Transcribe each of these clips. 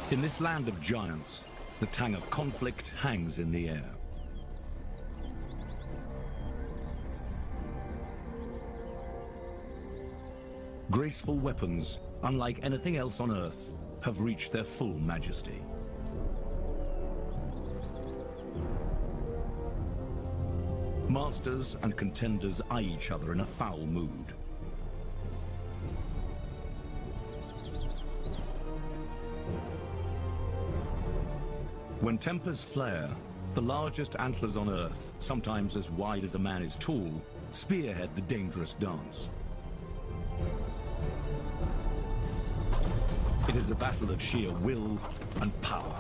In this land of giants, the tang of conflict hangs in the air. Graceful weapons, unlike anything else on Earth, have reached their full majesty. Masters and contenders eye each other in a foul mood. When tempers flare, the largest antlers on Earth, sometimes as wide as a man is tall, spearhead the dangerous dance. It is a battle of sheer will and power.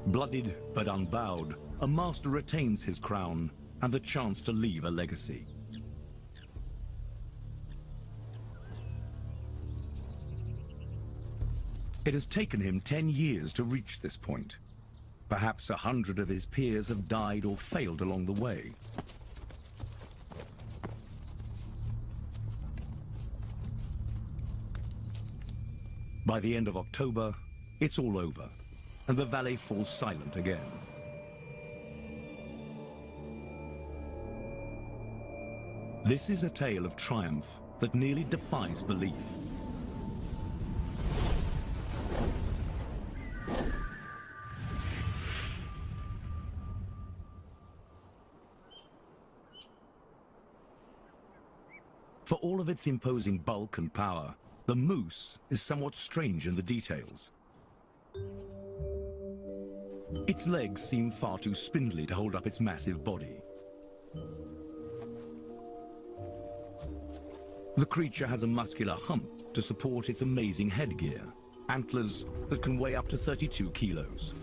Bloodied but unbowed, a master retains his crown and the chance to leave a legacy. It has taken him 10 years to reach this point. Perhaps 100 of his peers have died or failed along the way. By the end of October, it's all over, and the valley falls silent again. This is a tale of triumph that nearly defies belief. For all of its imposing bulk and power, the moose is somewhat strange in the details. Its legs seem far too spindly to hold up its massive body. The creature has a muscular hump to support its amazing headgear, antlers that can weigh up to 32 kilos.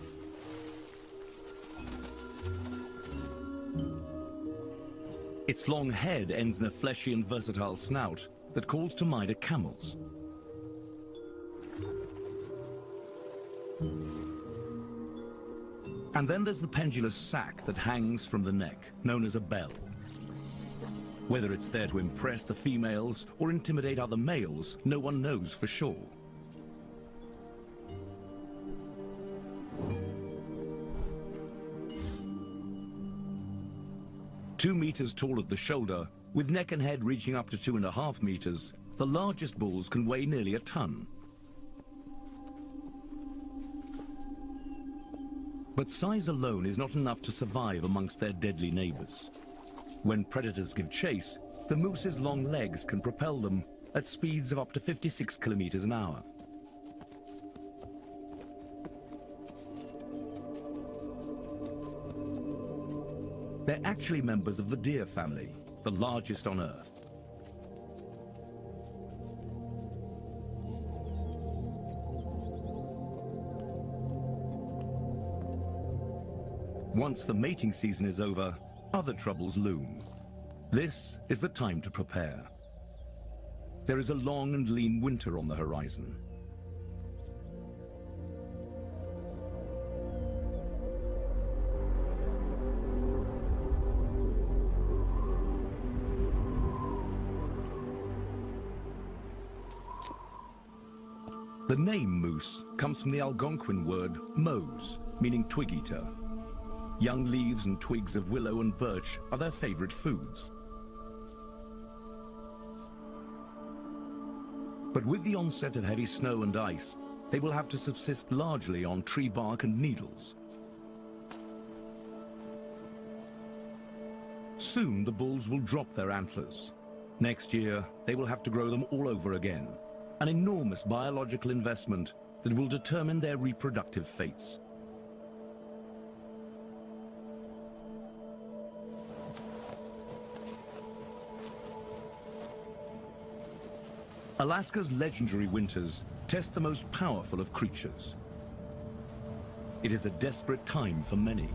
Its long head ends in a fleshy and versatile snout that calls to mind a camel's. And then there's the pendulous sac that hangs from the neck, known as a bell. Whether it's there to impress the females or intimidate other males, no one knows for sure. Two meters tall at the shoulder, with neck and head reaching up to 2.5 meters, the largest bulls can weigh nearly a ton. But size alone is not enough to survive amongst their deadly neighbors. When predators give chase, the moose's long legs can propel them at speeds of up to 56 kilometers an hour. They're actually members of the deer family, the largest on Earth. Once the mating season is over, other troubles loom. This is the time to prepare. There is a long and lean winter on the horizon. The name moose comes from the Algonquin word mose, meaning twig eater. Young leaves and twigs of willow and birch are their favorite foods. But with the onset of heavy snow and ice, they will have to subsist largely on tree bark and needles. Soon the bulls will drop their antlers. Next year, they will have to grow them all over again. An enormous biological investment that will determine their reproductive fates. Alaska's legendary winters test the most powerful of creatures. It is a desperate time for many.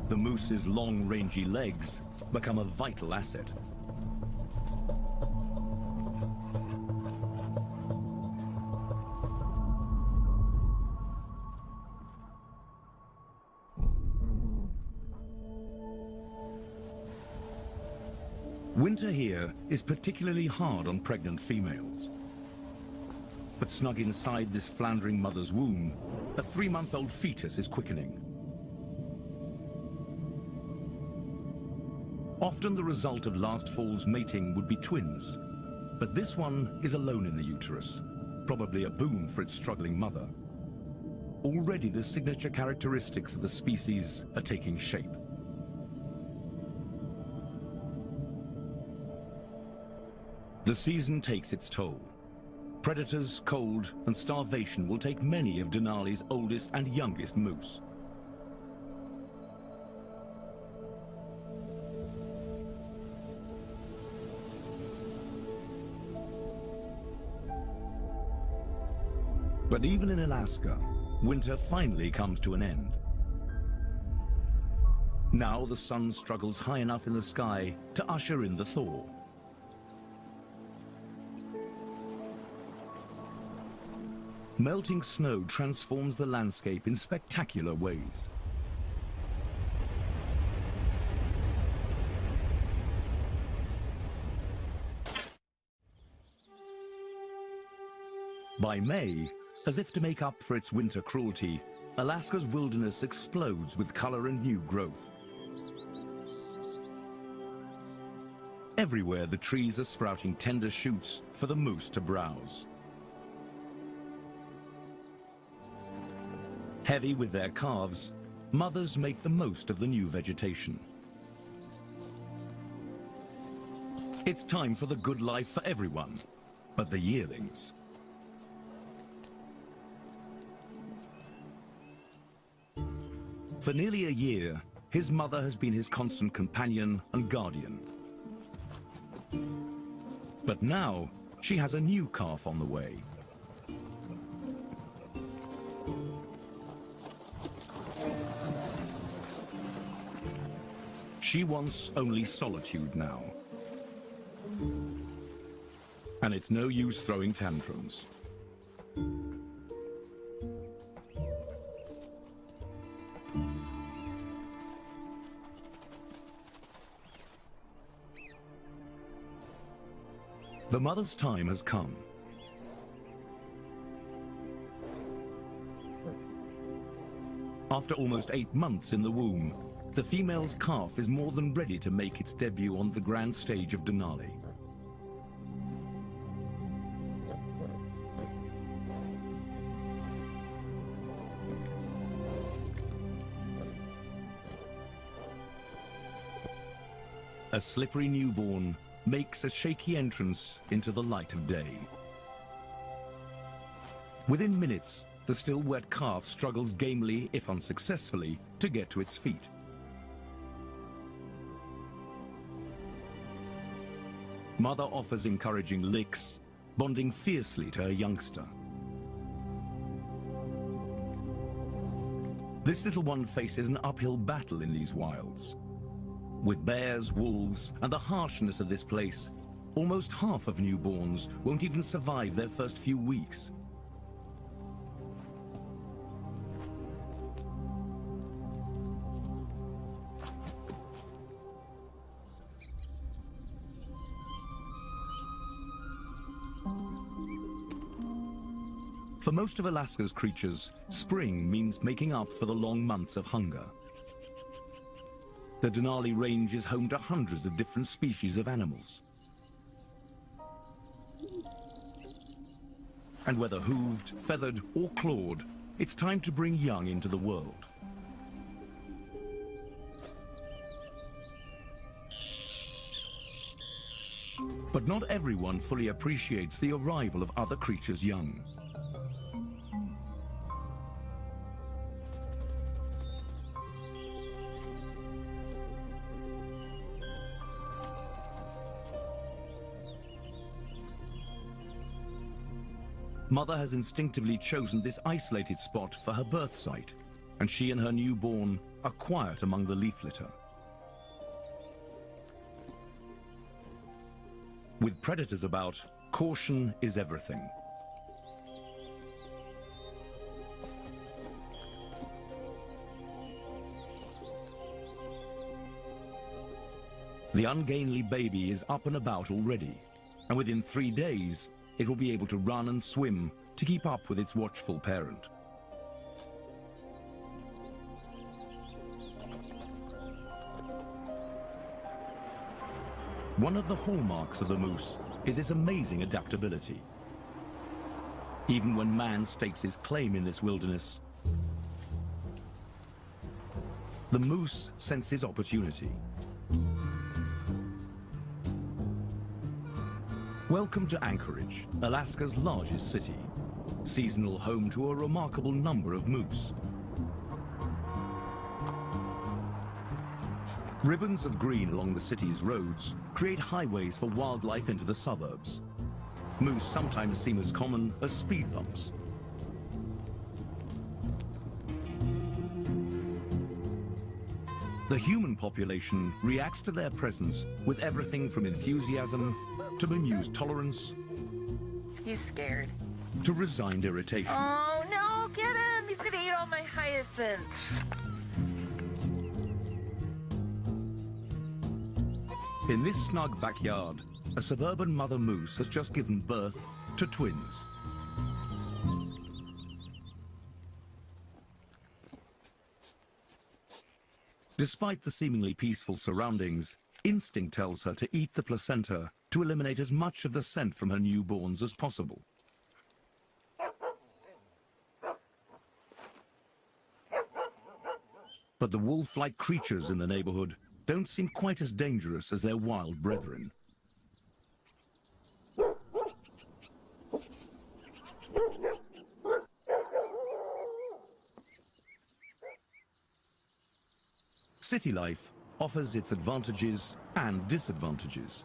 The moose's long, rangy legs become a vital asset. Winter here is particularly hard on pregnant females. But snug inside this floundering mother's womb, a 3-month-old fetus is quickening. Often the result of last fall's mating would be twins, but this one is alone in the uterus, probably a boon for its struggling mother. Already the signature characteristics of the species are taking shape. The season takes its toll. Predators, cold, and starvation will take many of Denali's oldest and youngest moose. But even in Alaska, winter finally comes to an end. Now the sun struggles high enough in the sky to usher in the thaw. Melting snow transforms the landscape in spectacular ways. By May, as if to make up for its winter cruelty, Alaska's wilderness explodes with color and new growth. Everywhere the trees are sprouting tender shoots for the moose to browse. Heavy with their calves, mothers make the most of the new vegetation. It's time for the good life for everyone, but the yearlings. For nearly a year, his mother has been his constant companion and guardian. But now, she has a new calf on the way. She wants only solitude now. And it's no use throwing tantrums. The mother's time has come. After almost 8 months in the womb, the female's calf is more than ready to make its debut on the grand stage of Denali. A slippery newborn makes a shaky entrance into the light of day. Within minutes, the still wet calf struggles gamely, if unsuccessfully, to get to its feet. Mother offers encouraging licks, bonding fiercely to her youngster. This little one faces an uphill battle in these wilds. With bears, wolves, and the harshness of this place, almost half of newborns won't even survive their first few weeks. For most of Alaska's creatures, spring means making up for the long months of hunger. The Denali Range is home to hundreds of different species of animals. And whether hooved, feathered, or clawed, it's time to bring young into the world. But not everyone fully appreciates the arrival of other creatures' young. Mother has instinctively chosen this isolated spot for her birth site, and she and her newborn are quiet among the leaf litter. With predators about, caution is everything. The ungainly baby is up and about already, and within 3 days, it will be able to run and swim to keep up with its watchful parent. One of the hallmarks of the moose is its amazing adaptability. Even when man stakes his claim in this wilderness, the moose senses opportunity. Welcome to Anchorage, Alaska's largest city, seasonal home to a remarkable number of moose. Ribbons of green along the city's roads create highways for wildlife into the suburbs. Moose sometimes seem as common as speed bumps. The human population reacts to their presence with everything from enthusiasm to bemused tolerance. He's scared. To resigned irritation. Oh no, get him! He's gonna eat all my hyacinths. In this snug backyard, a suburban mother moose has just given birth to twins. Despite the seemingly peaceful surroundings, instinct tells her to eat the placenta to eliminate as much of the scent from her newborns as possible. But the wolf-like creatures in the neighborhood don't seem quite as dangerous as their wild brethren. City life offers its advantages and disadvantages.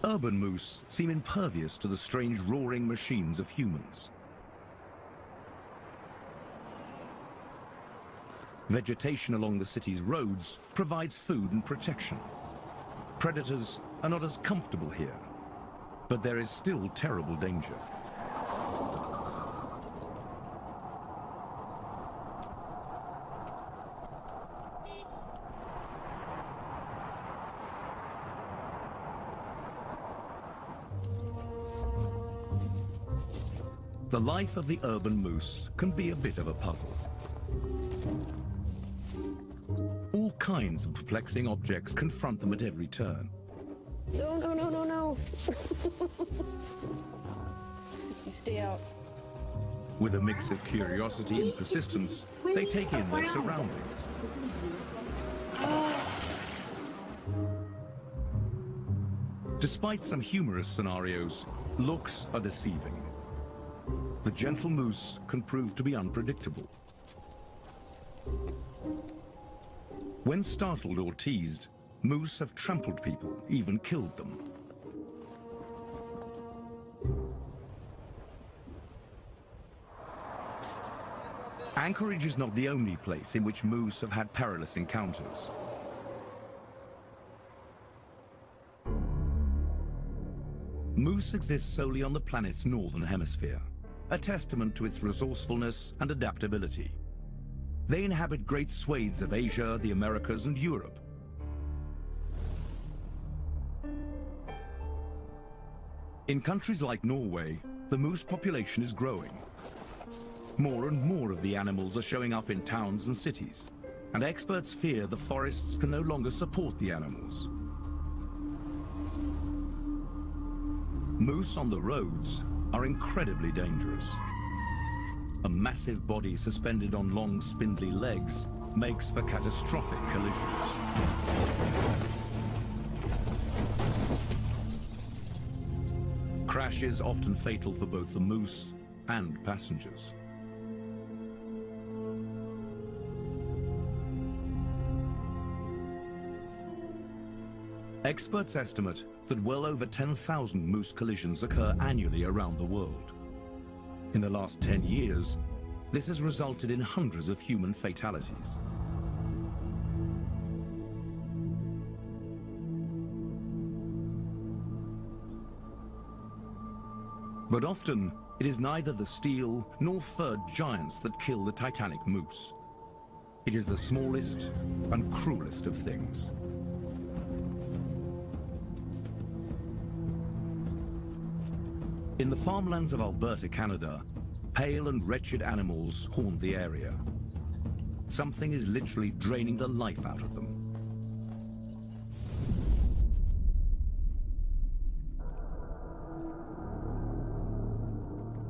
Urban moose seem impervious to the strange roaring machines of humans. Vegetation along the city's roads provides food and protection. Predators are not as comfortable here, but there is still terrible danger. The life of the urban moose can be a bit of a puzzle. All kinds of perplexing objects confront them at every turn. No, no, no, no, no. You stay out. With a mix of curiosity and persistence, they take in their surroundings. Despite some humorous scenarios, looks are deceiving. The gentle moose can prove to be unpredictable. When startled or teased, moose have trampled people, even killed them. Anchorage is not the only place in which moose have had perilous encounters. Moose exists solely on the planet's Northern Hemisphere, a testament to its resourcefulness and adaptability. They inhabit great swathes of Asia, the Americas, and Europe. In countries like Norway, the moose population is growing. More and more of the animals are showing up in towns and cities, and experts fear the forests can no longer support the animals. Moose on the roads are incredibly dangerous. A massive body suspended on long, spindly legs makes for catastrophic collisions. Crashes often fatal for both the moose and passengers. Experts estimate that well over 10,000 moose collisions occur annually around the world. In the last 10 years, this has resulted in hundreds of human fatalities. But often, it is neither the steel nor furred giants that kill the titanic moose. It is the smallest and cruelest of things. In the farmlands of Alberta, Canada, pale and wretched animals haunt the area. Something is literally draining the life out of them.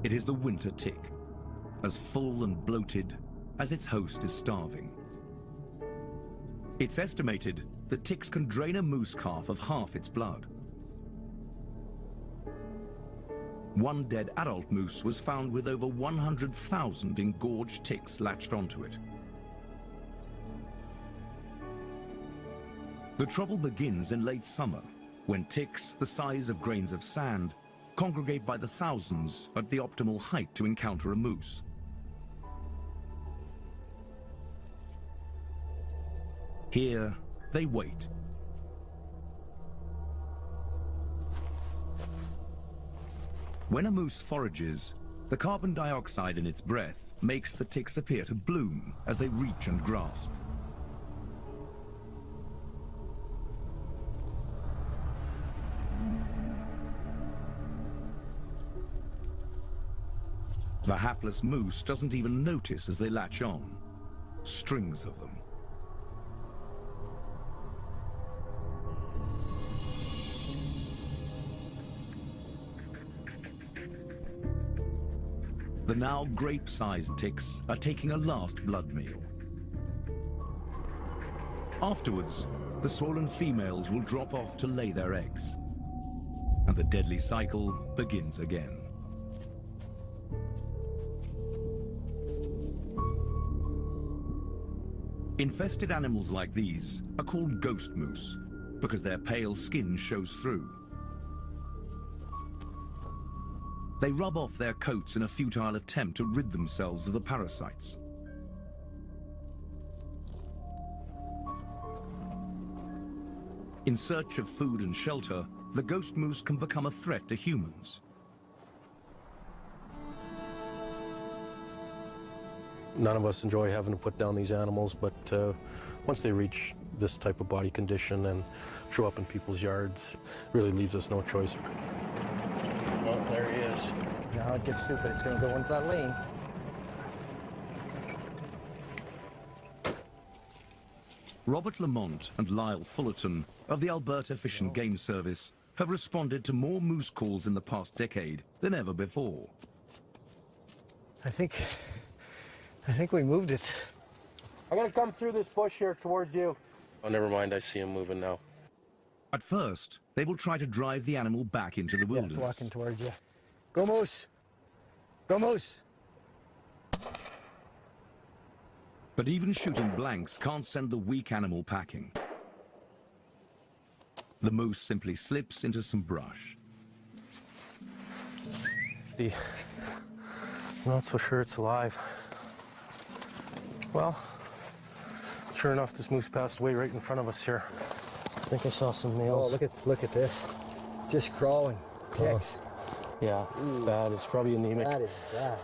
It is the winter tick, as full and bloated as its host is starving. It's estimated that ticks can drain a moose calf of half its blood. One dead adult moose was found with over 100,000 engorged ticks latched onto it. The trouble begins in late summer, when ticks, the size of grains of sand, congregate by the thousands at the optimal height to encounter a moose. Here, they wait. When a moose forages, the carbon dioxide in its breath makes the ticks appear to bloom as they reach and grasp. The hapless moose doesn't even notice as they latch on. Strings of them. The now grape-sized ticks are taking a last blood meal. Afterwards, the swollen females will drop off to lay their eggs, and the deadly cycle begins again. Infested animals like these are called ghost moose because their pale skin shows through. They rub off their coats in a futile attempt to rid themselves of the parasites. In search of food and shelter, the ghost moose can become a threat to humans. None of us enjoy having to put down these animals, but once they reach this type of body condition and show up in people's yards, it really leaves us no choice. Oh, there he is. Now it gets stupid. It's going to go into that lane. Robert Lamont and Lyle Fullerton of the Alberta Fish and Game Service have responded to more moose calls in the past decade than ever before. I think we moved it. I'm going to come through this bush here towards you. Oh, never mind. I see him moving now. At first, they will try to drive the animal back into the wilderness. Yeah, it's walking towards you. Go moose! Go moose! But even shooting blanks can't send the weak animal packing. The moose simply slips into some brush. I'm not so sure it's alive. Well, sure enough, this moose passed away right in front of us here. I think I saw some nails. Oh, look at this. Just crawling. Ticks. Yeah, bad. It's probably anemic. That is bad.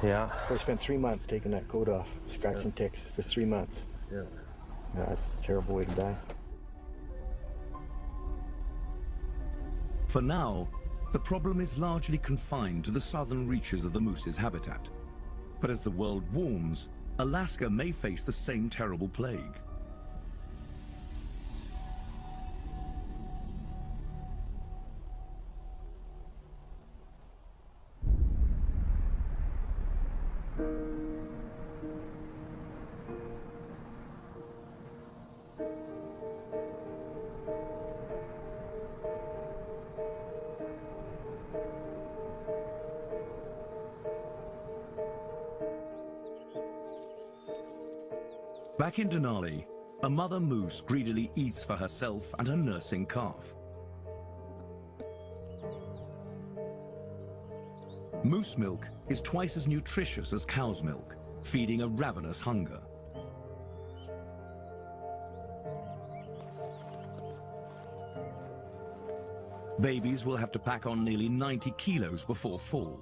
Yeah. We spent 3 months taking that coat off, scratching ticks for 3 months. Yeah. That's a terrible way to die. For now, the problem is largely confined to the southern reaches of the moose's habitat. But as the world warms, Alaska may face the same terrible plague. Back in Denali, a mother moose greedily eats for herself and her nursing calf. Moose milk is twice as nutritious as cow's milk, feeding a ravenous hunger. Babies will have to pack on nearly 90 kilos before fall.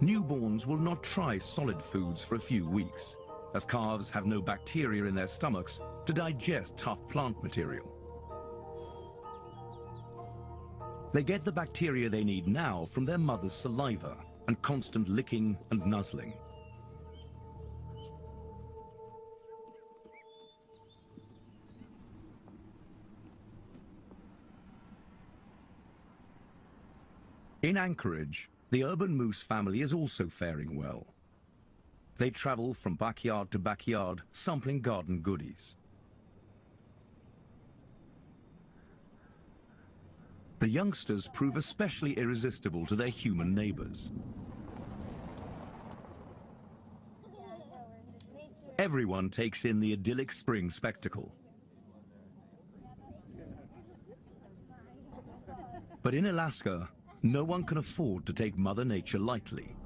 Newborns will not try solid foods for a few weeks, as calves have no bacteria in their stomachs to digest tough plant material. They get the bacteria they need now from their mother's saliva and constant licking and nuzzling. In Anchorage, the urban moose family is also faring well. They travel from backyard to backyard, sampling garden goodies. The youngsters prove especially irresistible to their human neighbors. Everyone takes in the idyllic spring spectacle. But in Alaska, no one can afford to take Mother Nature lightly.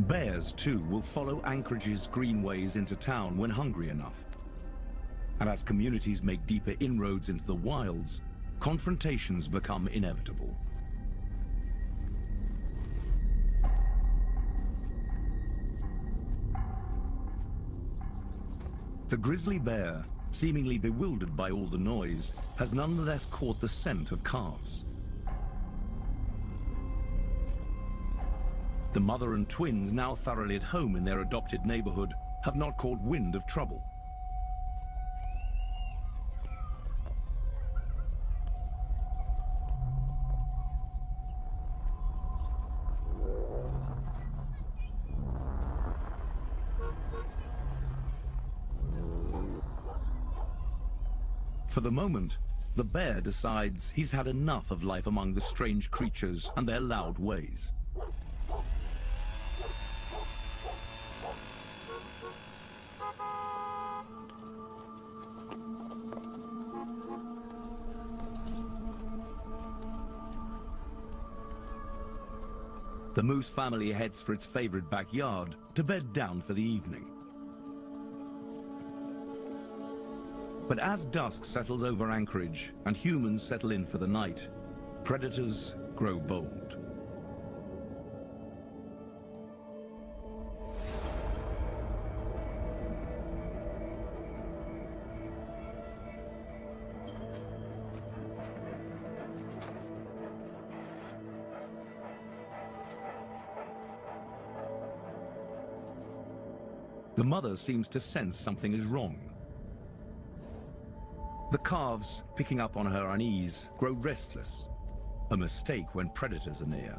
Bears, too, will follow Anchorage's greenways into town when hungry enough. And as communities make deeper inroads into the wilds, confrontations become inevitable. The grizzly bear, seemingly bewildered by all the noise, has nonetheless caught the scent of calves. The mother and twins, now thoroughly at home in their adopted neighborhood, have not caught wind of trouble. For the moment, the bear decides he's had enough of life among the strange creatures and their loud ways. The moose family heads for its favorite backyard to bed down for the evening. But as dusk settles over Anchorage and humans settle in for the night, predators grow bold. The mother seems to sense something is wrong. The calves, picking up on her unease, grow restless, a mistake when predators are near.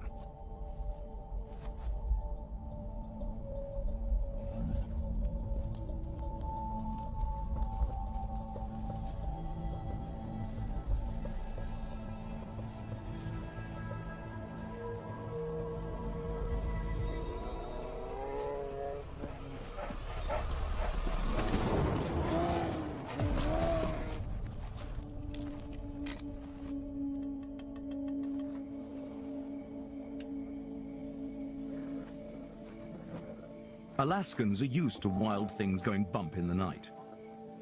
Alaskans are used to wild things going bump in the night,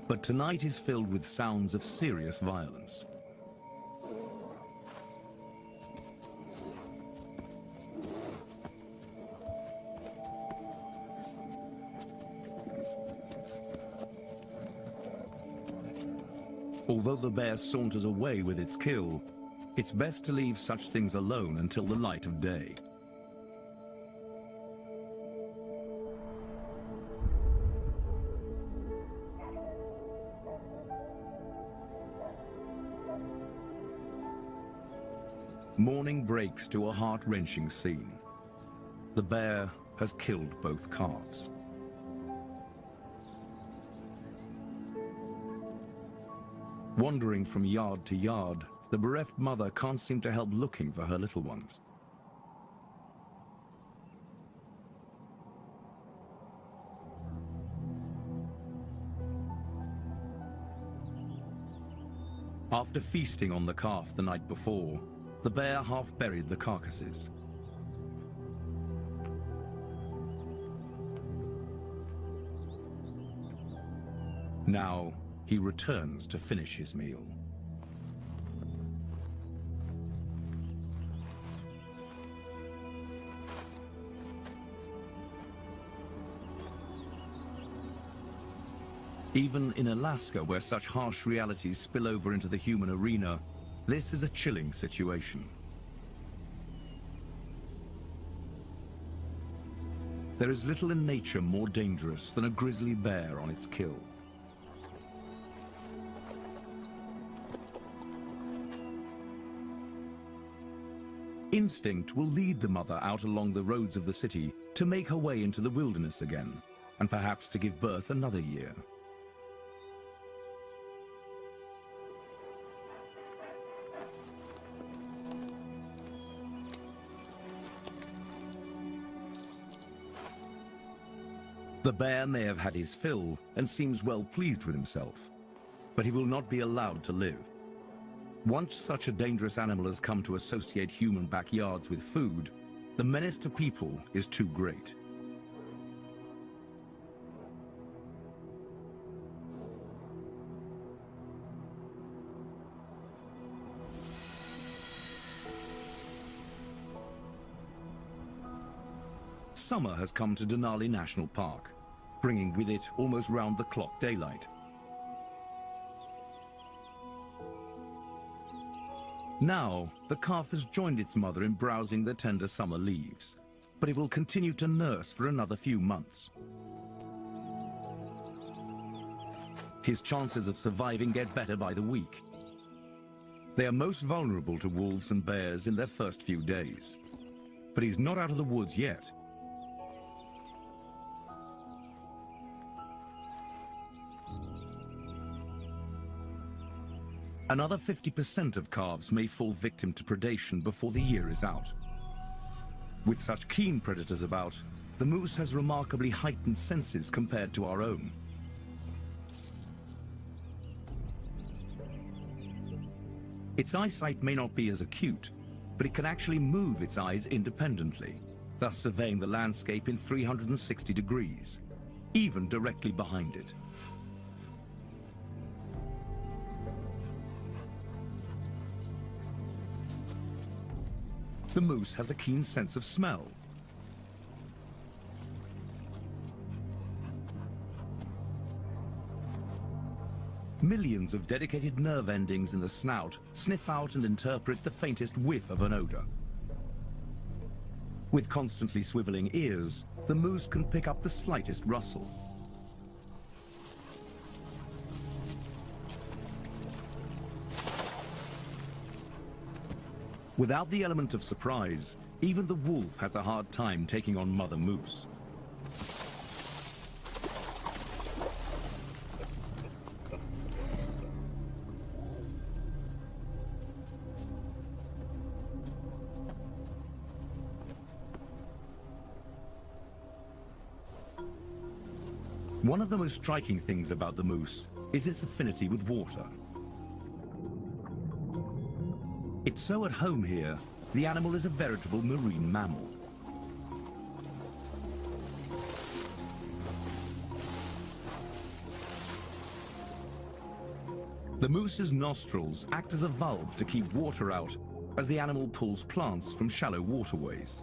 but tonight is filled with sounds of serious violence. Although the bear saunters away with its kill, it's best to leave such things alone until the light of day. Morning breaks to a heart-wrenching scene. The bear has killed both calves. Wandering from yard to yard, the bereft mother can't seem to help looking for her little ones. After feasting on the calf the night before, the bear half buried the carcasses. Now, he returns to finish his meal. Even in Alaska, where such harsh realities spill over into the human arena, this is a chilling situation. There is little in nature more dangerous than a grizzly bear on its kill. Instinct will lead the mother out along the roads of the city to make her way into the wilderness again, and perhaps to give birth another year. The bear may have had his fill and seems well pleased with himself, but he will not be allowed to live. Once such a dangerous animal has come to associate human backyards with food, the menace to people is too great. Summer has come to Denali National Park, bringing with it almost round-the-clock daylight. Now, the calf has joined its mother in browsing the tender summer leaves, but it will continue to nurse for another few months. His chances of surviving get better by the week. They are most vulnerable to wolves and bears in their first few days, but he's not out of the woods yet. Another 50% of calves may fall victim to predation before the year is out. With such keen predators about, the moose has remarkably heightened senses compared to our own. Its eyesight may not be as acute, but it can actually move its eyes independently, thus surveying the landscape in 360 degrees, even directly behind it. The moose has a keen sense of smell. Millions of dedicated nerve endings in the snout sniff out and interpret the faintest whiff of an odor. With constantly swiveling ears, the moose can pick up the slightest rustle. Without the element of surprise, even the wolf has a hard time taking on mother moose. One of the most striking things about the moose is its affinity with water. It's so at home here, the animal is a veritable marine mammal. The moose's nostrils act as a valve to keep water out as the animal pulls plants from shallow waterways.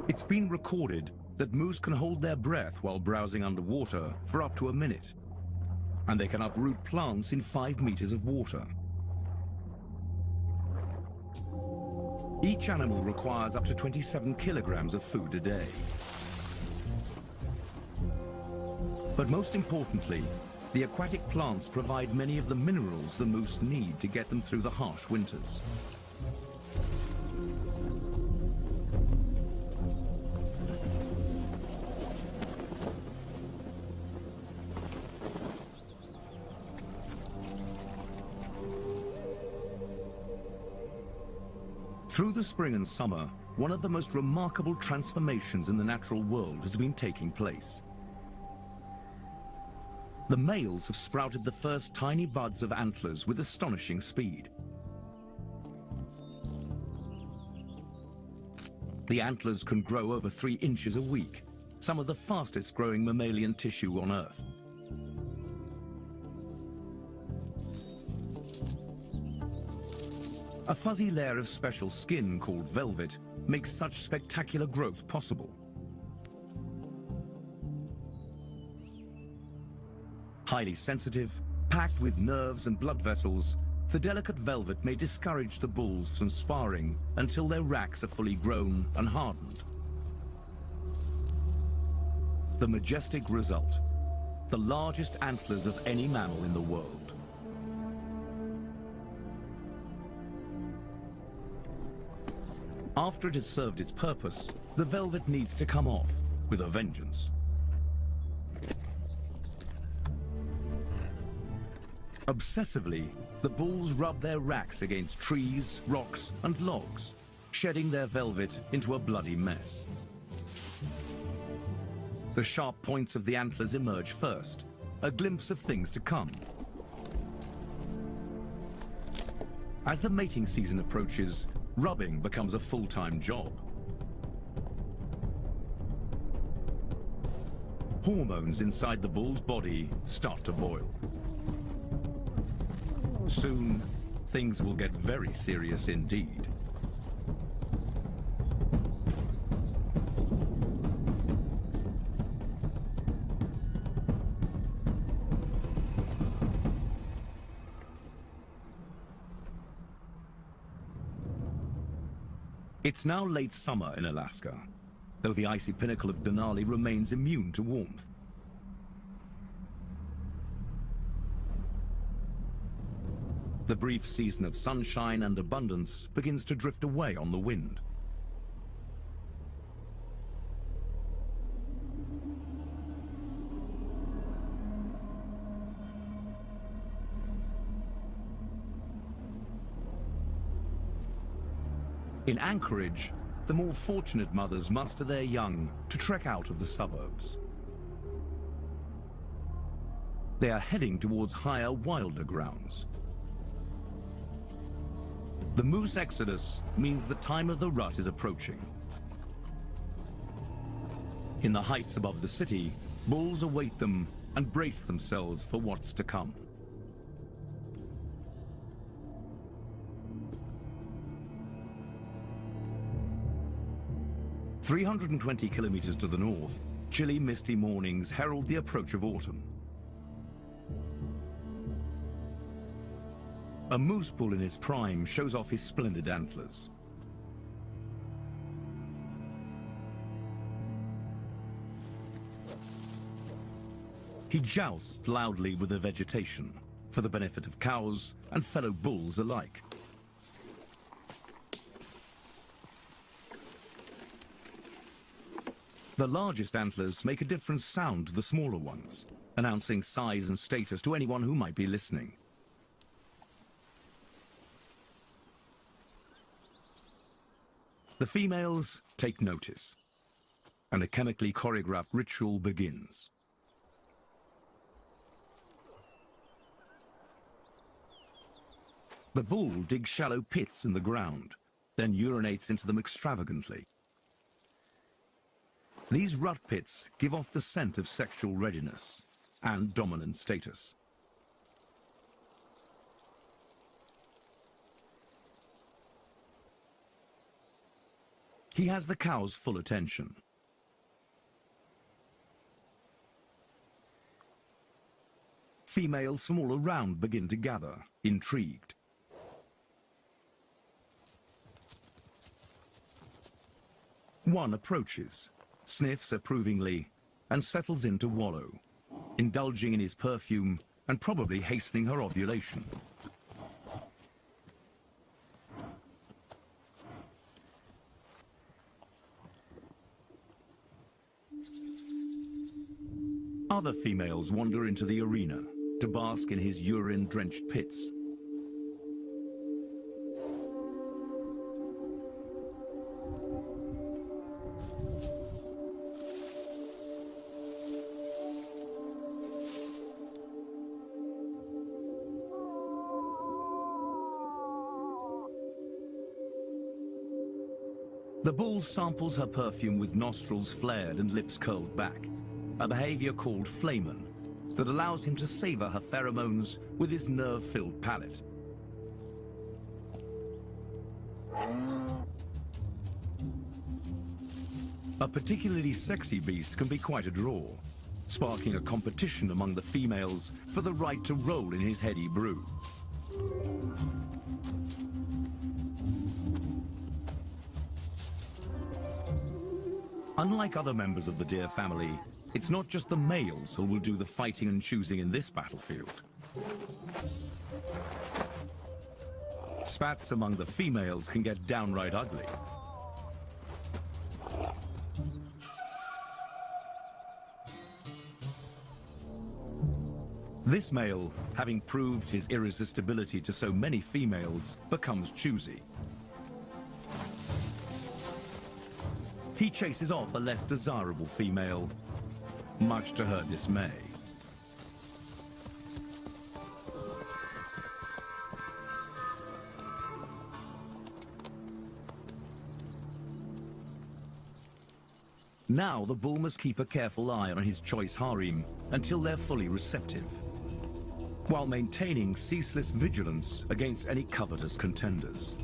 It's been recorded that moose can hold their breath while browsing underwater for up to a minute, and they can uproot plants in 5 meters of water. Each animal requires up to 27 kilograms of food a day. But most importantly, the aquatic plants provide many of the minerals the moose need to get them through the harsh winters. Through the spring and summer, one of the most remarkable transformations in the natural world has been taking place. The males have sprouted the first tiny buds of antlers with astonishing speed. The antlers can grow over 3 inches a week, some of the fastest growing mammalian tissue on Earth. A fuzzy layer of special skin called velvet makes such spectacular growth possible. Highly sensitive, packed with nerves and blood vessels, the delicate velvet may discourage the bulls from sparring until their racks are fully grown and hardened. The majestic result, the largest antlers of any mammal in the world. After it has served its purpose, the velvet needs to come off with a vengeance. Obsessively, the bulls rub their racks against trees, rocks, and logs, shedding their velvet into a bloody mess. The sharp points of the antlers emerge first, a glimpse of things to come. As the mating season approaches, rubbing becomes a full-time job. Hormones inside the bull's body start to boil. Soon, things will get very serious indeed. It's now late summer in Alaska, though the icy pinnacle of Denali remains immune to warmth. The brief season of sunshine and abundance begins to drift away on the wind. In Anchorage, the more fortunate mothers muster their young to trek out of the suburbs. They are heading towards higher, wilder grounds. The moose exodus means the time of the rut is approaching. In the heights above the city, bulls await them and brace themselves for what's to come. "320 kilometers to the north, chilly, misty mornings herald the approach of autumn. A moose bull in his prime shows off his splendid antlers. He jousts loudly with the vegetation, for the benefit of cows and fellow bulls alike. The largest antlers make a different sound to the smaller ones, announcing size and status to anyone who might be listening. The females take notice, and a chemically choreographed ritual begins. The bull digs shallow pits in the ground, then urinates into them extravagantly. These rut pits give off the scent of sexual readiness and dominant status. He has the cow's full attention. Females from all around begin to gather, intrigued. One approaches, sniffs approvingly, and settles in to wallow, indulging in his perfume and probably hastening her ovulation. Other females wander into the arena to bask in his urine-drenched pits. The bull samples her perfume with nostrils flared and lips curled back, a behavior called flamen that allows him to savor her pheromones with his nerve-filled palate. A particularly sexy beast can be quite a draw, sparking a competition among the females for the right to roll in his heady brew. Unlike other members of the deer family, it's not just the males who will do the fighting and choosing in this battlefield. Spats among the females can get downright ugly. This male, having proved his irresistibility to so many females, becomes choosy. He chases off a less desirable female, much to her dismay. Now the bull must keep a careful eye on his choice harem until they're fully receptive, while maintaining ceaseless vigilance against any covetous contenders.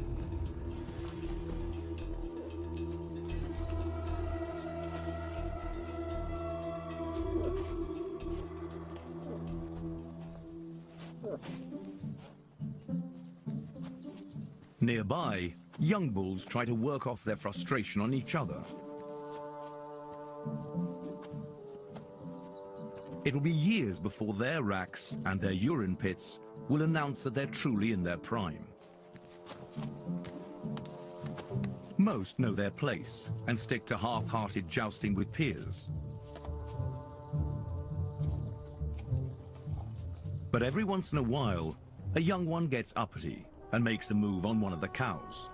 Nearby, young bulls try to work off their frustration on each other. It'll be years before their racks and their urine pits will announce that they're truly in their prime. Most know their place and stick to half-hearted jousting with peers. But every once in a while, a young one gets uppity and makes a move on one of the cows.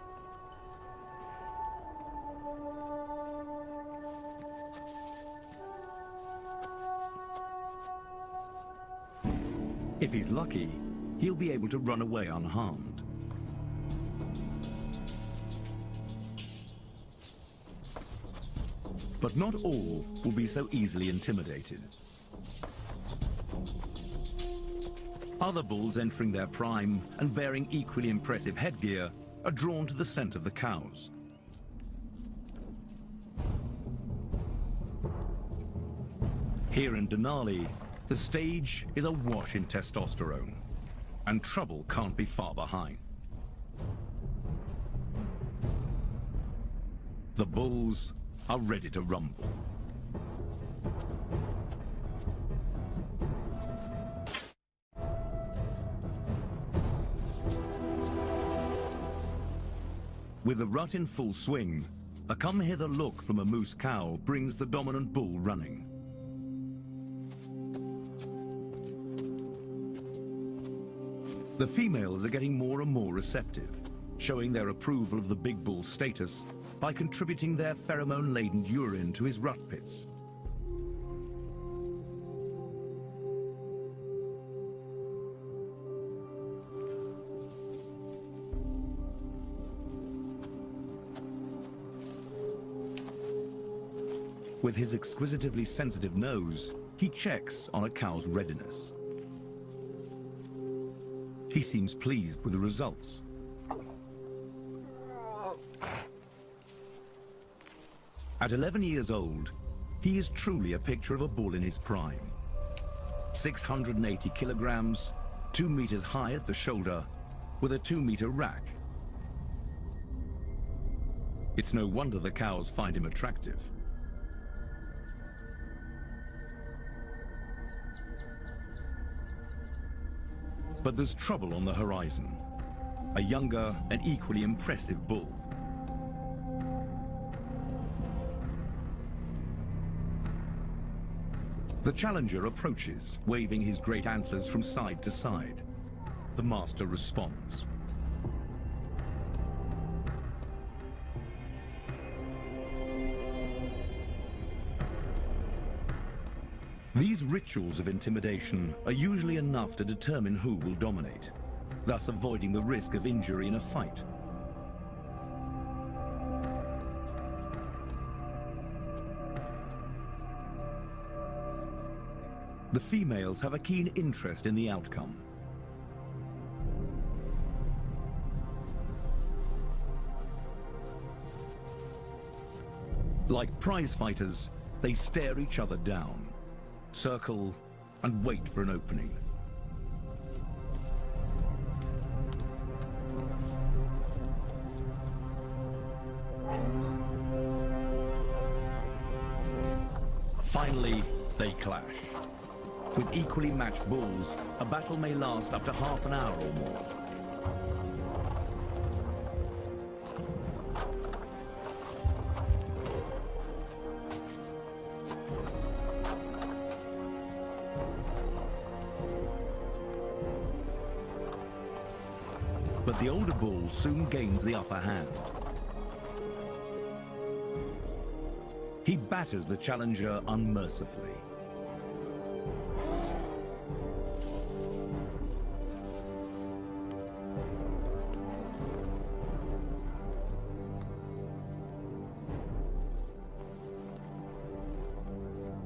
If he's lucky, he'll be able to run away unharmed. But not all will be so easily intimidated. Other bulls entering their prime and bearing equally impressive headgear are drawn to the scent of the cows. Here in Denali, the stage is awash in testosterone, and trouble can't be far behind. The bulls are ready to rumble. With the rut in full swing, a come-hither look from a moose cow brings the dominant bull running. The females are getting more and more receptive, showing their approval of the big bull's status by contributing their pheromone-laden urine to his rut pits. With his exquisitively sensitive nose, he checks on a cow's readiness. He seems pleased with the results. At 11 years old, he is truly a picture of a bull in his prime. 680 kilograms, 2 meters high at the shoulder, with a 2-meter rack. It's no wonder the cows find him attractive. But there's trouble on the horizon. A younger and equally impressive bull. The challenger approaches, waving his great antlers from side to side. The master responds. These rituals of intimidation are usually enough to determine who will dominate, thus avoiding the risk of injury in a fight. The females have a keen interest in the outcome. Like prize fighters, they stare each other down, circle, and wait for an opening. Finally, they clash. With equally matched bulls, a battle may last up to half an hour or more. But the older bull soon gains the upper hand. He batters the challenger unmercifully.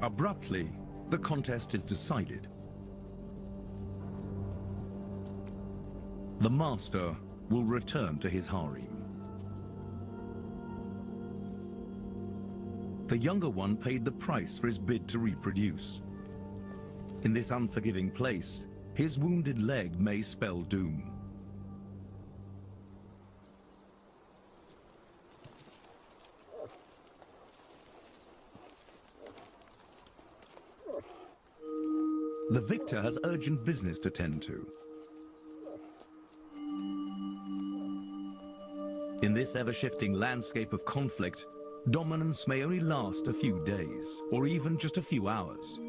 Abruptly, the contest is decided. The master will return to his harem. The younger one paid the price for his bid to reproduce. In this unforgiving place, his wounded leg may spell doom. The victor has urgent business to tend to. In this ever-shifting landscape of conflict, dominance may only last a few days, or even just a few hours.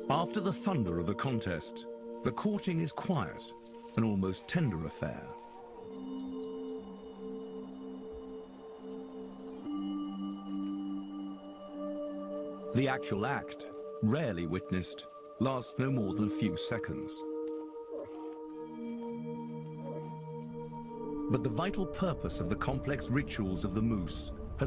After the thunder of the contest, the courting is quiet, an almost tender affair. The actual act, rarely witnessed, lasts no more than a few seconds. But the vital purpose of the complex rituals of the moose